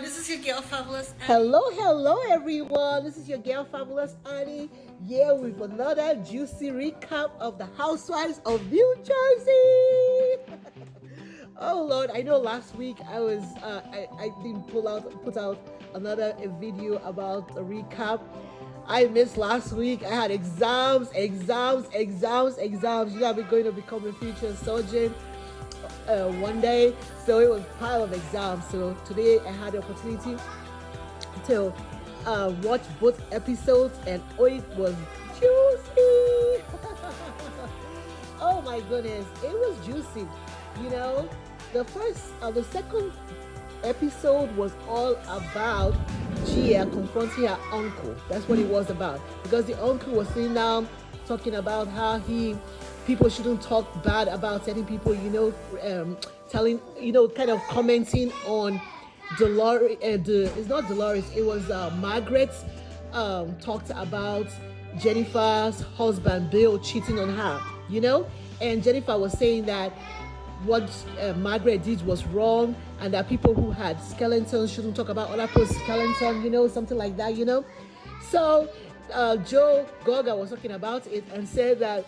This is your girl, Fabulous Annie. Hello, everyone. This is your girl, Fabulous Annie, here with another juicy recap of the Housewives of New Jersey. Oh Lord, I know last week I didn't put out another video about a recap. I missed last week. I had exams. You know, I'm going to become a future surgeon one day, so it was pile of exams. So today I had the opportunity to watch both episodes, and it was juicy. Oh my goodness, it was juicy. You know, the second episode was all about Gia confronting her uncle. That's what it was about, because the uncle was sitting down talking about how people shouldn't talk bad about certain people, telling, kind of commenting on Deloris. It's not Deloris, it was Margaret talked about Jennifer's husband Bill cheating on her, and Jennifer was saying that what Margaret did was wrong, and that people who had skeletons shouldn't talk about other people's skeleton, something like that, So Joe Goga was talking about it and said that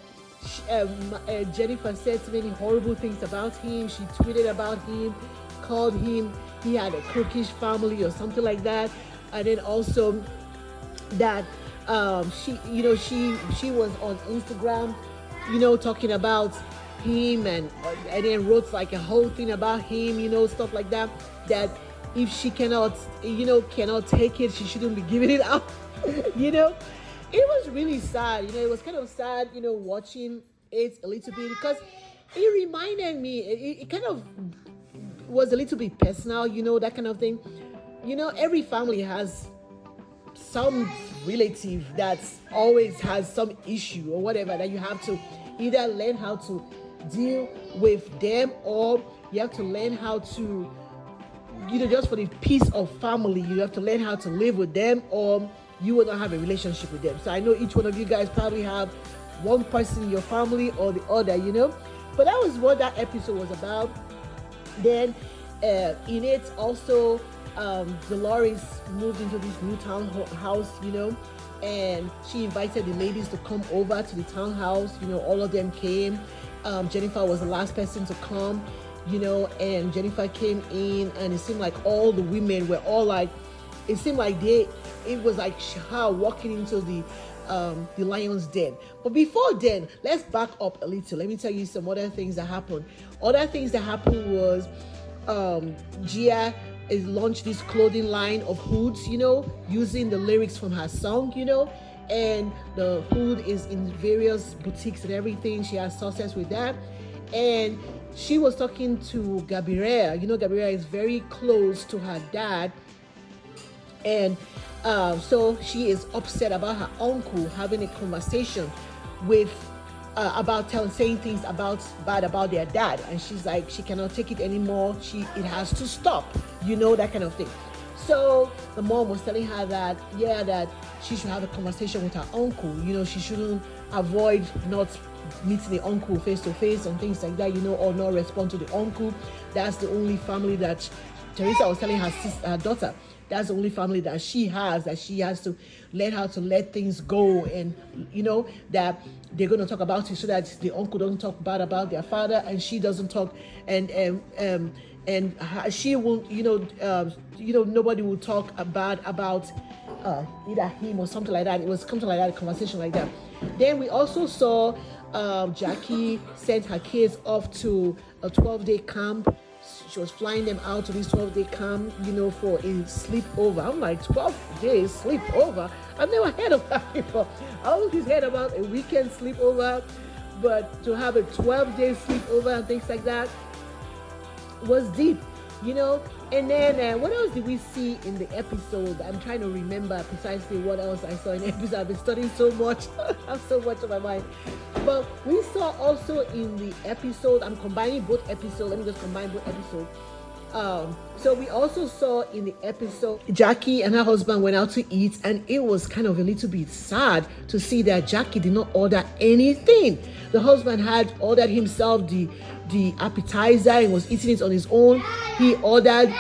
Jennifer said so many horrible things about him. She tweeted about him, called him, he had a crookish family or something like that, and then also that she was on Instagram, talking about him, and then wrote like a whole thing about him, stuff like that. That if she cannot take it, she shouldn't be giving it up. It was really sad. It was kind of sad, watching it a little bit, because it reminded me. It kind of was a little bit personal, that kind of thing. Every family has some relative that always has some issue or whatever, that you have to either learn how to deal with them, or you have to learn how to, just for the peace of family, you have to learn how to live with them, or you will not have a relationship with them. So I know each one of you guys probably have one person in your family or the other, but that was what that episode was about. Then in it also, Deloris moved into this new townhouse, and she invited the ladies to come over to the townhouse. All of them came. Jennifer was the last person to come, and Jennifer came in, and it seemed like all the women were all like, it seemed like it was like her walking into the lion's den. But before then, let's back up a little. Let me tell you some other things that happened. Other things that happened was Gia is launched this clothing line of hoods, using the lyrics from her song, and the hood is in various boutiques and everything. She has success with that. And she was talking to Gabrielle. Gabrielle is very close to her dad, and so she is upset about her uncle having a conversation with about saying things bad about their dad, and she's like, she cannot take it anymore. It has to stop, that kind of thing. So the mom was telling her that she should have a conversation with her uncle. She shouldn't avoid not meeting the uncle face to face and things like that, or not respond to the uncle. That's the only family that Teresa was telling her daughter. That's the only family that she has to learn how to let things go, and that they're going to talk about it, so that the uncle doesn't talk bad about their father, and she doesn't talk, and she won't, nobody will talk bad about either him or something like that. It was something like that, a conversation like that. Then we also saw Jackie sent her kids off to a 12-day camp. She was flying them out to this 12-day camp, for a sleepover. I'm like, 12 days sleepover? I've never heard of that before. I always heard about a weekend sleepover, but to have a 12-day sleepover and things like that was deep, And then what else did we see in the episode? I'm trying to remember precisely what else I saw in the episode. I've been studying so much. I have so much on my mind. But we saw also in the episode, I'm combining both episodes. Let me just combine both episodes. So we also saw in the episode, Jackie and her husband went out to eat, and it was kind of a little bit sad to see that Jackie did not order anything. The husband had ordered himself the appetizer and was eating it on his own. He ordered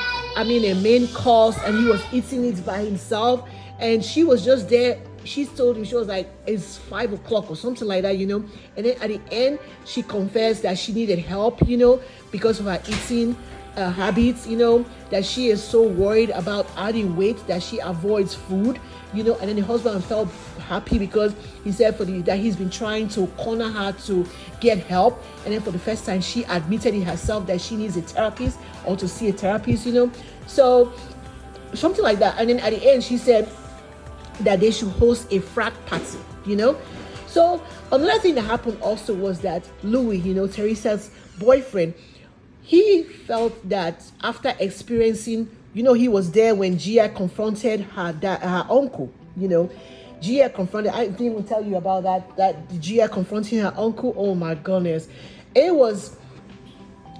a main course, and he was eating it by himself, and she was just there. She told him, she was like, it's 5 o'clock or something like that, and then at the end she confessed that she needed help, because of her eating habits, that she is so worried about adding weight that she avoids food, and then the husband felt happy because he said that he's been trying to corner her to get help, and then for the first time she admitted it herself that she needs a therapist or to see a therapist, so something like that. And then at the end she said that they should host a frat party, so another thing that happened also was that Louis, Teresa's boyfriend, he felt that after experiencing, he was there when Gia confronted her uncle, Gia confronted, I didn't even tell you about that Gia confronting her uncle. Oh my goodness. It was,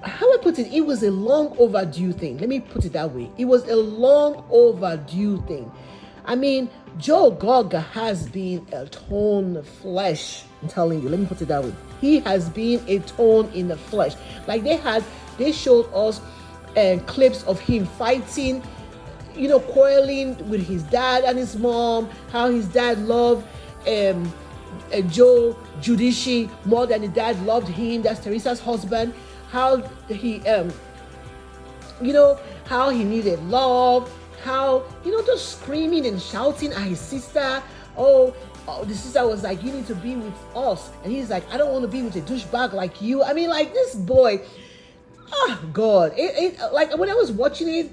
how I put it, it was a long overdue thing. Let me put it that way. It was a long overdue thing. Joe Gaga has been a torn flesh. I'm telling you, let me put it that way. He has been a torn in the flesh. Like they showed us clips of him fighting, quarreling with his dad and his mom, how his dad loved Joe Giudice more than the dad loved him. That's Teresa's husband. How he, how he needed love, how, just screaming and shouting at his sister. Oh, the sister was like, you need to be with us. And he's like, I don't want to be with a douchebag like you. Like this boy, oh God. Like when I was watching it,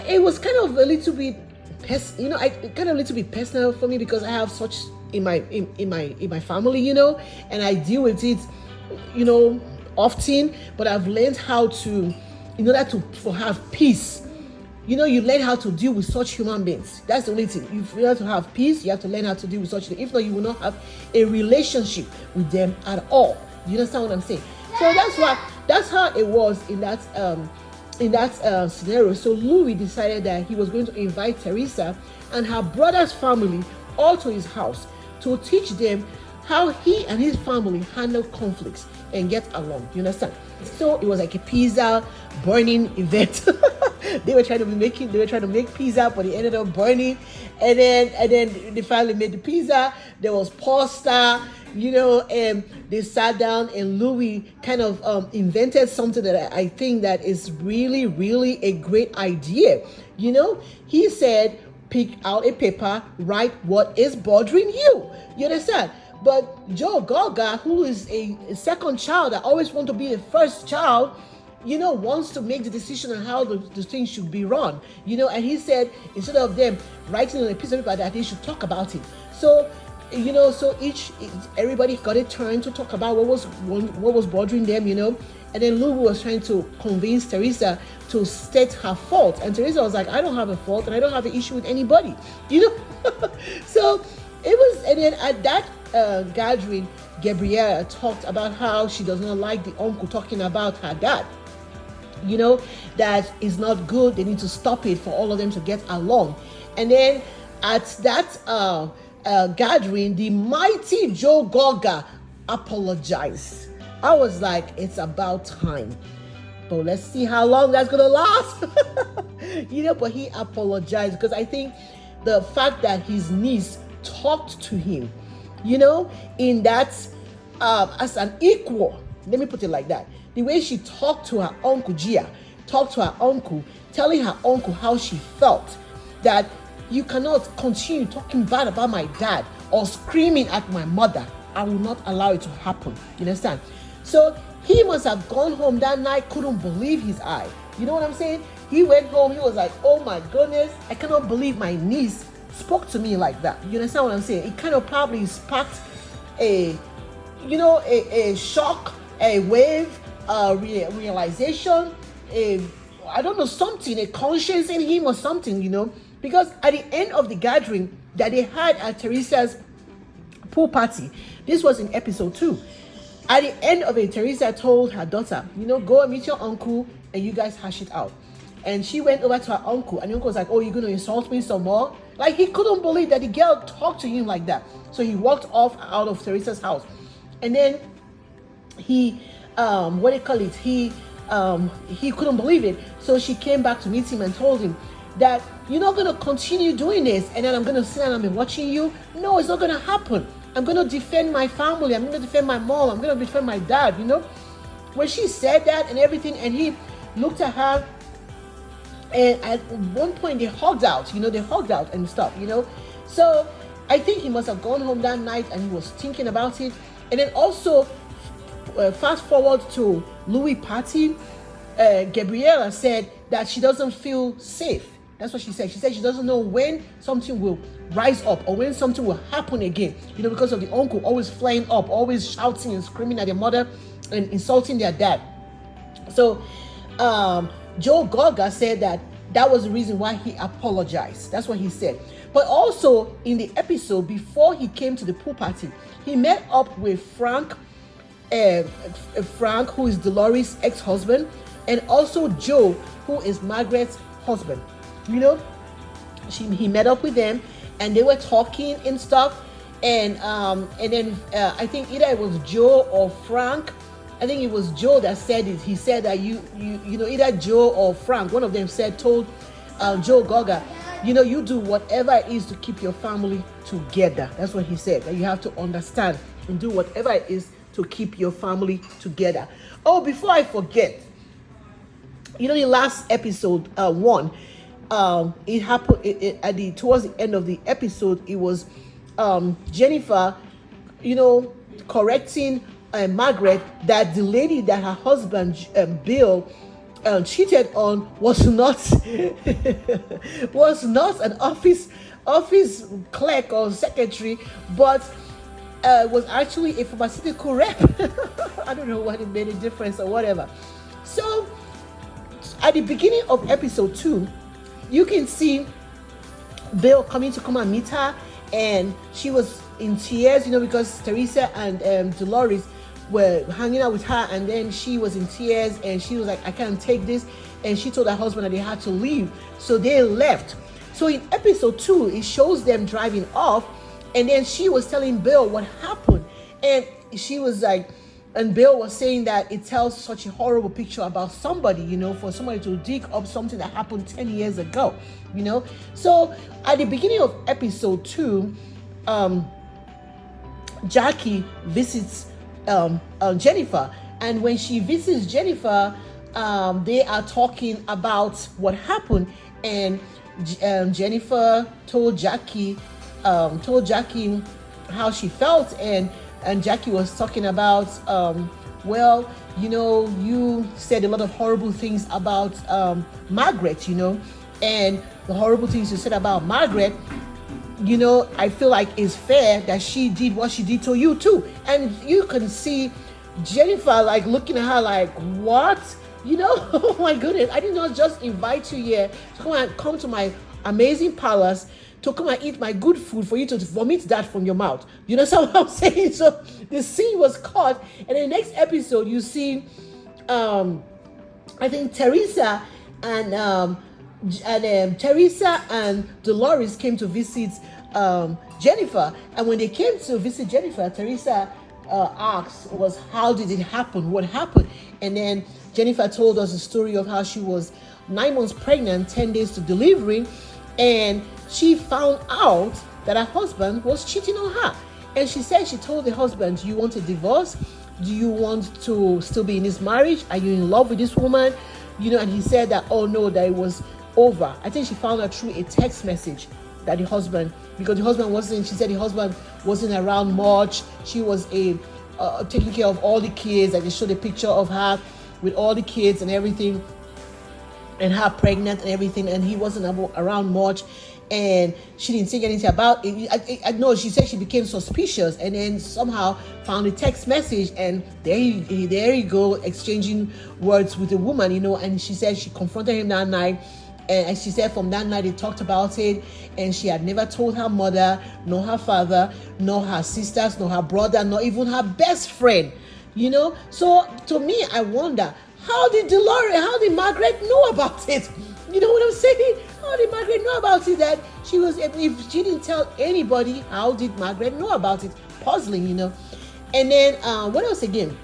it was kind of a little bit, kind of a little bit personal for me because I have such in my family, and I deal with it, often, but I've learned how to, in order to have peace, you learn how to deal with such human beings. That's the only thing. If you have to have peace, you have to learn how to deal with such things. If not, you will not have a relationship with them at all. You understand what I'm saying? So that's how it was in that scenario. So Louis decided that he was going to invite Teresa and her brother's family all to his house to teach them how he and his family handle conflicts and get along. You understand? So it was like a pizza burning event. They were trying to make pizza, but it ended up burning. And then they finally made the pizza. There was pasta, and they sat down, and Louis kind of invented something that I think that is really, really a great idea. He said, pick out a paper, write what is bothering you. You understand? But Joe Gaga, who is a second child that always want to be the first child, wants to make the decision on how the thing should be run, and he said instead of them writing on a piece of paper that they should talk about it. So, so everybody got a turn to talk about what was bothering them, and then Louis was trying to convince Teresa to state her fault, and Teresa was like, I don't have a fault and I don't have an issue with anybody, So it was, and then at that gathering, Gabriella talked about how she does not like the uncle talking about her dad. That is not good. They need to stop it for all of them to get along. And then at that gathering, the mighty Joe Gaga apologized. I was like, it's about time. But let's see how long that's going to last. But he apologized because I think the fact that his niece talked to him, in that as an equal, let me put it like that. The way she talked to her uncle, Gia, talked to her uncle, telling her uncle how she felt, that you cannot continue talking bad about my dad or screaming at my mother. I will not allow it to happen. You understand? So he must have gone home that night, couldn't believe his eye. You know what I'm saying? He went home, he was like, oh my goodness, I cannot believe my niece spoke to me like that. You understand what I'm saying? It kind of probably sparked a shock, a wave, realization, I don't know, something, a conscience in him or something, because at the end of the gathering that they had at Teresa's pool party, this was in episode 2. At the end of it, Teresa told her daughter, go and meet your uncle and you guys hash it out. And she went over to her uncle, and the uncle was like, oh, you're going to insult me some more? Like, he couldn't believe that the girl talked to him like that. So he walked off out of Teresa's house. And then he, he he couldn't believe it. So she came back to meet him and told him that you're not going to continue doing this and then I'm going to sit and I'm watching you. No, it's not going to happen. I'm going to defend my family. I'm going to defend my mom. I'm going to defend my dad, When she said that and everything, and he looked at her, and at one point they hugged out, they hugged out and stuff, So I think he must have gone home that night and he was thinking about it. And then also, fast forward to Louis' party, Gabriella said that she doesn't feel safe. That's what she said. She said she doesn't know when something will rise up or when something will happen again, because of the uncle always flying up, always shouting and screaming at their mother and insulting their dad. So Joe Gorga said that was the reason why he apologized. That's what he said. But also in the episode, before he came to the pool party, he met up with Frank, who is Deloris' ex-husband, and also Joe, who is Margaret's husband. He met up with them and they were talking and stuff. And then I think either it was Joe or Frank. I think it was Joe that said it. He said that either Joe or Frank, one of them told Joe Gorga, you do whatever it is to keep your family together. That's what he said, that you have to understand and do whatever it is to keep your family together. Oh, before I forget, the last episode, it happened towards the end of the episode. It was Jennifer, correcting Margaret that the lady that her husband Bill cheated on was not an office clerk or secretary, but was actually a pharmaceutical rep. I don't know what it made a difference or whatever. So at the beginning of episode 2, you can see Bill coming to come and meet her, and she was in tears, because Teresa and Deloris were hanging out with her, and then she was in tears and she was like, I can't take this, and she told her husband that they had to leave, so they left. So in episode 2, it shows them driving off, and then she was telling Bill what happened, and she was like, and Bill was saying that it tells such a horrible picture about somebody, for somebody to dig up something that happened 10 years ago, So at the beginning of episode 2, Jackie visits Jennifer, and when she visits Jennifer, they are talking about what happened, and Jennifer told Jackie how she felt, and Jackie was talking about, you said a lot of horrible things about Margaret, and the horrible things you said about Margaret, I feel like it's fair that she did what she did to you too. And you can see Jennifer like looking at her like, what? Oh my goodness, I did not just invite you here to come to my amazing palace to come and eat my good food for you to vomit that from your mouth. You know what I'm saying? So the scene was cut, and in the next episode you see I think Teresa and Deloris came to visit Jennifer, and when they came to visit Jennifer, Teresa asked was, how did it happen? What happened? And then Jennifer told us the story of how she was 9 months pregnant, 10 days to delivery, and she found out that her husband was cheating on her. And she said she told the husband, do you want a divorce? Do you want to still be in this marriage? Are you in love with this woman? And he said that, oh no, that it was over. I think she found out through a text message that the husband, because the husband she said the husband wasn't around much. She was taking care of all the kids. Like they showed a picture of her with all the kids and everything, and her pregnant and everything, and he wasn't around much, and she didn't think anything about it. I know she said she became suspicious, and then somehow found a text message, and there you go, exchanging words with a woman, and she said she confronted him that night, and she said from that night they talked about it, and she had never told her mother, nor her father, nor her sisters, nor her brother, nor even her best friend, So to me, I wonder, how did Margaret know about it? You know what I'm saying? How did Margaret know about it? That she was, if she didn't tell anybody, how did Margaret know about it? Puzzling, And then what else again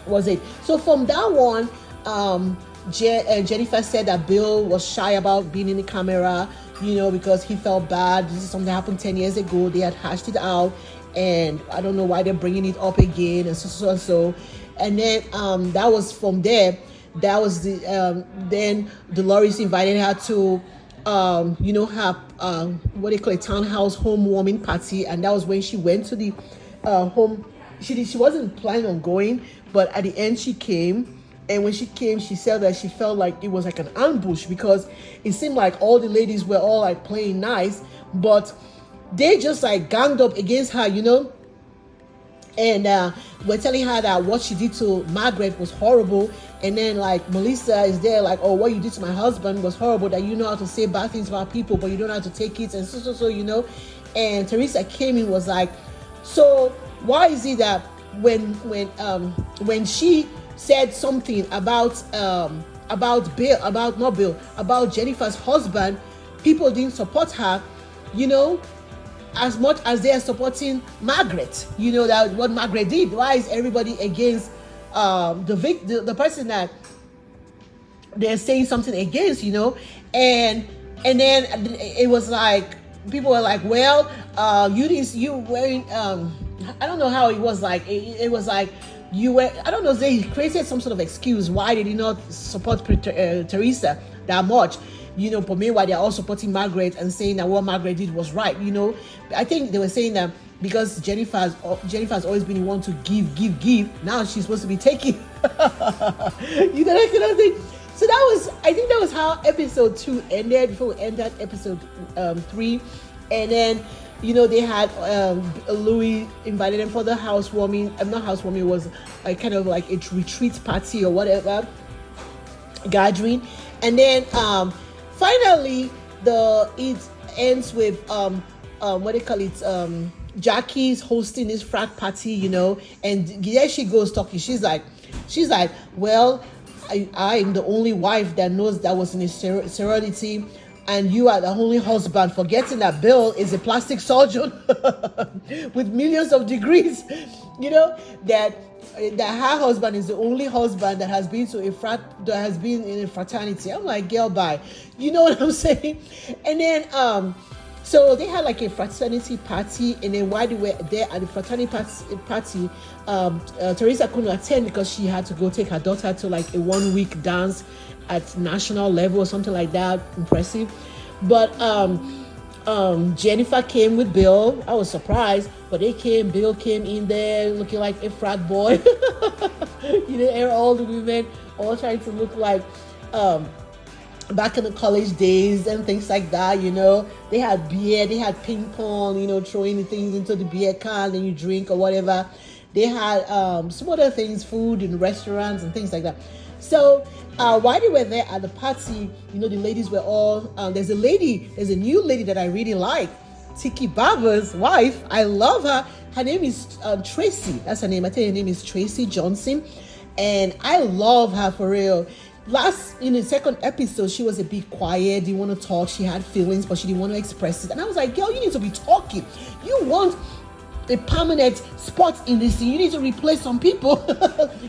was it? So from that one, Jennifer said that Bill was shy about being in the camera, because he felt bad. This is something that happened 10 years ago. They had hashed it out, and I don't know why they're bringing it up again, and so. And then that was from there. That was then Deloris invited her to have what they call a townhouse home warming party, and that was when she went to the home. She wasn't planning on going, but at the end she came. And when she came, she said that she felt like it was like an ambush, because it seemed like all the ladies were all like playing nice, but they just like ganged up against her, and we're telling her that what she did to Margaret was horrible. And then like Melissa is there like, oh, what you did to my husband was horrible, that you know how to say bad things about people, but you don't know how to take it, and so. And Teresa came in, was like, so why is it that when she said something about Jennifer's husband, people didn't support her, as much as they are supporting Margaret, that what Margaret did. Why is everybody against the person that they're saying something against, and then it was like, people were like, well, you wearing, I don't know how it was like, it was like, you were, I don't know, they created some sort of excuse why they did not support Teresa that much, but meanwhile they're all supporting Margaret and saying that what Margaret did was right. I think they were saying that because Jennifer's always been the one to give, now she's supposed to be taking. That kind of thing. So I think that was how episode 2 ended, before we entered episode 3. And then they had Louis invited them for the housewarming. Not housewarming, it was like kind of like a retreat party or whatever, gathering. And then finally it ends with what they call it, Jackie's hosting this frat party, and there she goes talking. She's like, well, I am the only wife that knows that was in a sorority, and you are the only husband, forgetting that Bill is a plastic surgeon with millions of degrees, that her husband is the only husband that has been in a fraternity. I'm like, girl, bye. You know what I'm saying? And then so they had like a fraternity party, and then while they were there at the fraternity party, Teresa couldn't attend because she had to go take her daughter to like a 1-week dance at national level or something like that. Impressive. But Jennifer came with Bill. I was surprised, but Bill came in there looking like a frat boy. All the women all trying to look like back in the college days and things like that. They had beer, they had ping pong, throwing the things into the beer can and you drink or whatever. They had some other things, food in restaurants and things like that. So while they were there at the party, the ladies were all, there's a new lady that I really like, Tiki Baba's wife. I love her. Her name is Tracy. That's her name. I tell you, her name is Tracy Johnson. And I love her for real. In the second episode, she was a bit quiet, didn't want to talk. She had feelings, but she didn't want to express it. And I was like, girl, you need to be talking. You want a permanent spot in this thing. You need to replace some people.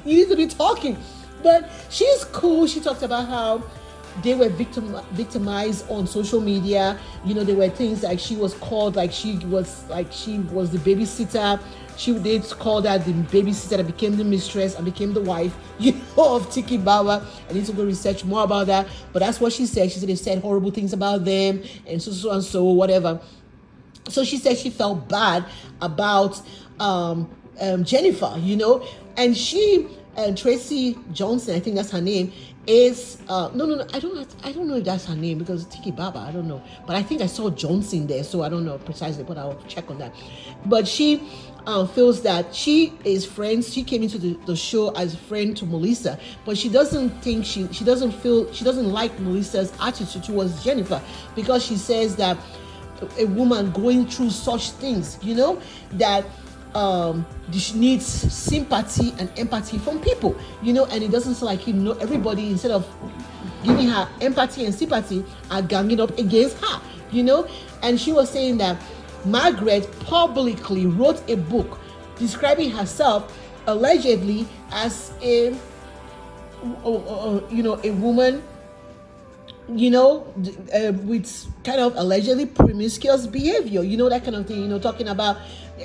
You need to be talking. But she's cool. She talked about how they were victimized on social media. There were things like she was called, like she was the babysitter. They called her the babysitter that became the mistress and became the wife, of Tiki Baba. I need to go research more about that. But that's what she said. She said they said horrible things about them and so whatever. So she said she felt bad about Jennifer, and she. And Tracy Johnson, I think that's her name, is no, I don't know if that's her name, because Tiki Baba, I don't know, but I think I saw Johnson there, so I don't know precisely, but I'll check on that. But she feels that she is friends. She came into the show as a friend to Melissa, but she doesn't think she doesn't like Melissa's attitude towards Jennifer, because she says that a woman going through such things, that she needs sympathy and empathy from people, and it doesn't sound like everybody, instead of giving her empathy and sympathy, are ganging up against her, and she was saying that Margaret publicly wrote a book describing herself allegedly as a a woman, with kind of allegedly promiscuous behavior, that kind of thing, talking about,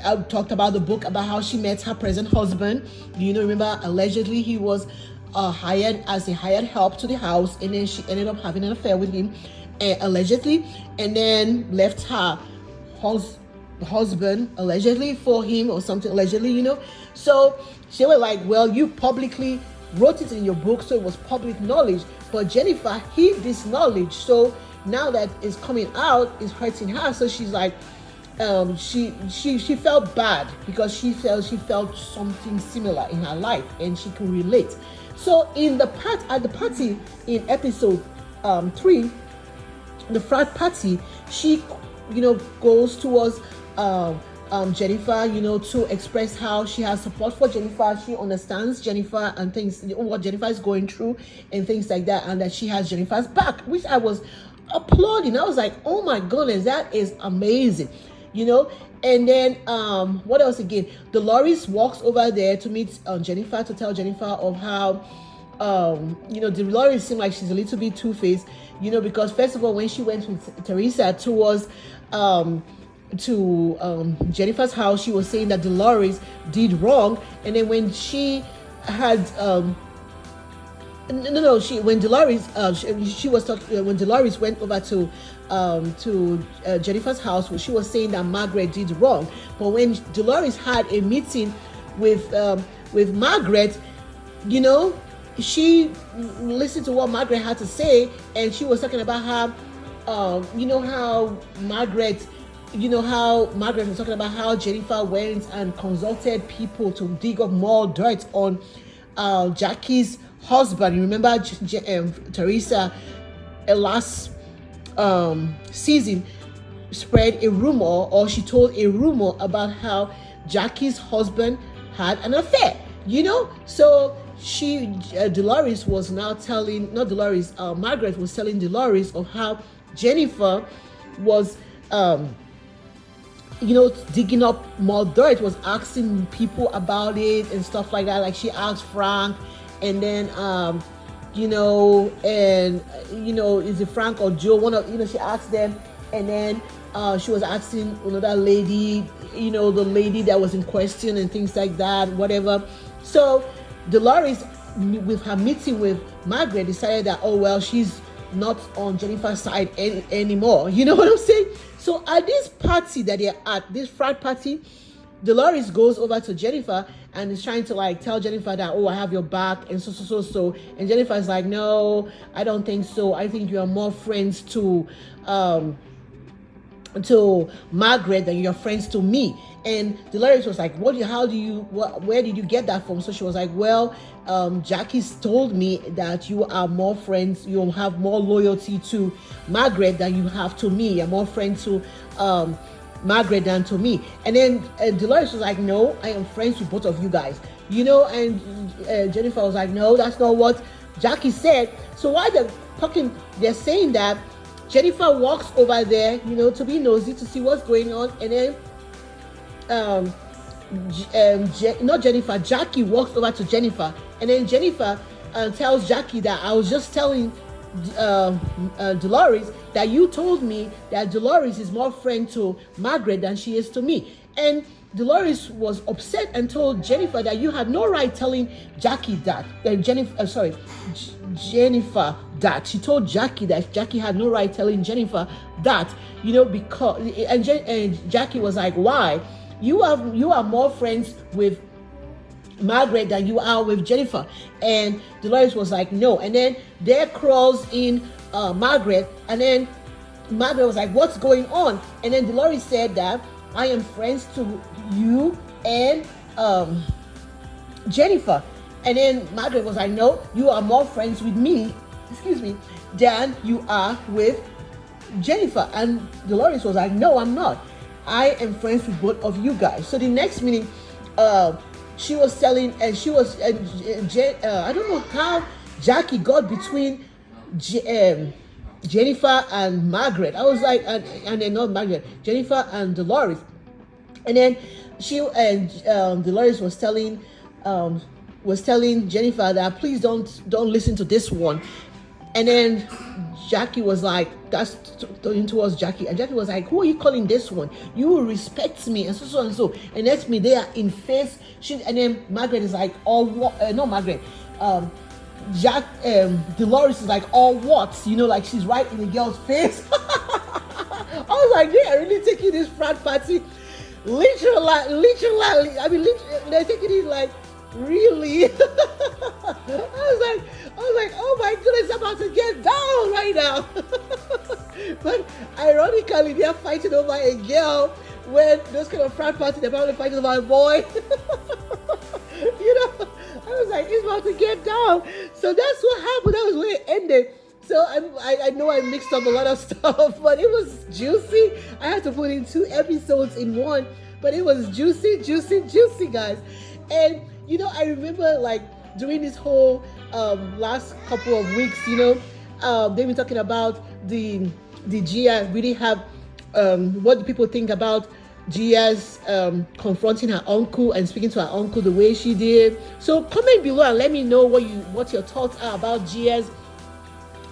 I talked about the book about how she met her present husband. Remember, allegedly he was hired as a hired help to the house, and then she ended up having an affair with him, allegedly, and then left her husband allegedly for him or something, allegedly. So she was like, well, you publicly wrote it in your book, so it was public knowledge, but Jennifer hid this knowledge, so now that it's coming out, it's hurting her. So she's like, she felt bad because she felt something similar in her life, and she can relate. So at the party in episode 3, the frat party, she goes towards Jennifer, to express how she has support for Jennifer. She understands Jennifer and things, what Jennifer is going through and things like that, and that she has Jennifer's back, which I was applauding. I was like, oh my goodness, that is amazing, And then what else again? Deloris walks over there to meet Jennifer, to tell Jennifer of how Deloris seemed like she's a little bit two-faced, because first of all, when she went with Teresa towards to Jennifer's house, she was saying that Deloris did wrong, and then when she had when Deloris went over to Jennifer's house, she was saying that Margaret did wrong. But when Deloris had a meeting with Margaret, she listened to what Margaret had to say, and she was talking about how how Margaret was talking about how Jennifer went and consulted people to dig up more dirt on Jackie's husband. You remember Teresa last season spread a rumor, or she told a rumor about how Jackie's husband had an affair, so Deloris was now telling, not Deloris, Margaret was telling Deloris of how Jennifer was digging up more dirt, was asking people about it and stuff like that. Like she asked Frank, and then is it Frank or Joe? One of she asked them, and then she was asking another lady, the lady that was in question and things like that, whatever. So Deloris, with her meeting with Margaret, decided that, oh well, she's not on Jennifer's side anymore. You know what I'm saying? So at this party that they're at, this frat party, Deloris goes over to Jennifer and is trying to tell Jennifer that, oh, I have your back and so. And Jennifer is like, no, I don't think so. I think you are more friends to Margaret than you're friends to me. And Deloris was like, where did you get that from? So she was like, well, Jackie's told me that you are more friends, you'll have more loyalty to Margaret than you have to me. You're more friends to Margaret than to me. And then Deloris was like, no, I am friends with both of you guys. And Jennifer was like, no, that's not what Jackie said. So while they're talking, they're saying that Jennifer walks over there, to be nosy, to see what's going on. And then Jackie walks over to Jennifer, and then Jennifer tells Jackie that I was just telling Deloris that you told me that Deloris is more friend to Margaret than she is to me. And Deloris was upset and told Jennifer that you had no right telling Jackie that. Jennifer that. She told Jackie that Jackie had no right telling Jennifer that, because and Jackie was like, why? You are more friends with Margaret than you are with Jennifer. And Deloris was like, no. And then there crawls in Margaret, and then Margaret was like, what's going on? And then Deloris said that I am friends to you and Jennifer. And then Margaret was like, no, you are more friends with me, than you are with Jennifer. And Deloris was like, no, I'm not. I am friends with both of you guys. So the next meeting, she was telling, and she was, I don't know how Jackie got between Jennifer and Margaret. I was like, and then not Margaret, Jennifer and Deloris. And then Deloris was telling was telling Jennifer that please don't listen to this one. And then Jackie was like, that's turning towards Jackie. And Jackie was like, who are you calling this one? You will respect me and so and so. And that's me, they are in face. And then Margaret is like, not Margaret. Deloris is like, all what? Like she's right in the girl's face. I was like, they are really taking this frat party literally. I mean, literally, they're taking it like, really? I was like, oh my goodness, I'm about to get down right now. But ironically, they're fighting over a girl when those kind of frat party, they're probably fighting over a boy. I was like, it's about to get down. So that's what happened. That was where it ended. So I know I mixed up a lot of stuff, but it was juicy. I had to put in 2 episodes in one, but it was juicy, guys. And I remember like during this whole last couple of weeks, they've been talking about the Gia really have what do people think about Gia's confronting her uncle and speaking to her uncle the way she did. So comment below and let me know what your thoughts are about Gia's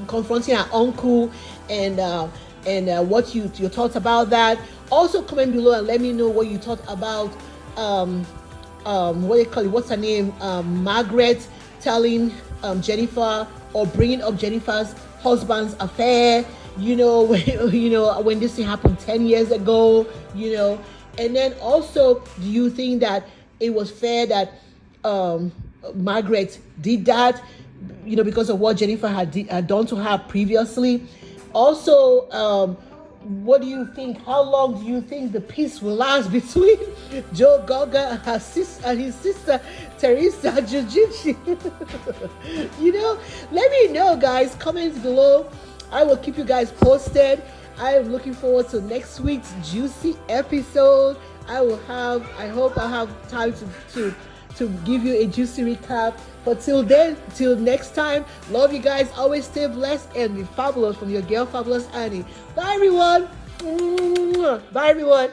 confronting her uncle and what your thoughts about that. Also comment below and let me know what you thought about what they call it, what's her name, Margaret telling Jennifer or bringing up Jennifer's husband's affair, when this thing happened 10 years ago, and then also, do you think that it was fair that Margaret did that, because of what Jennifer had done to her previously? Also, what do you think? How long do you think the peace will last between Joe Gaga and his sister Teresa Jiu-Jitsu? Let me know, guys. Comments below. I will keep you guys posted. I am looking forward to next week's juicy episode. I hope I'll have time to give you a juicy recap. But till then, till next time, love you guys. Always stay blessed and be fabulous from your girl, Fabulous Annie. Bye, everyone. Bye, everyone.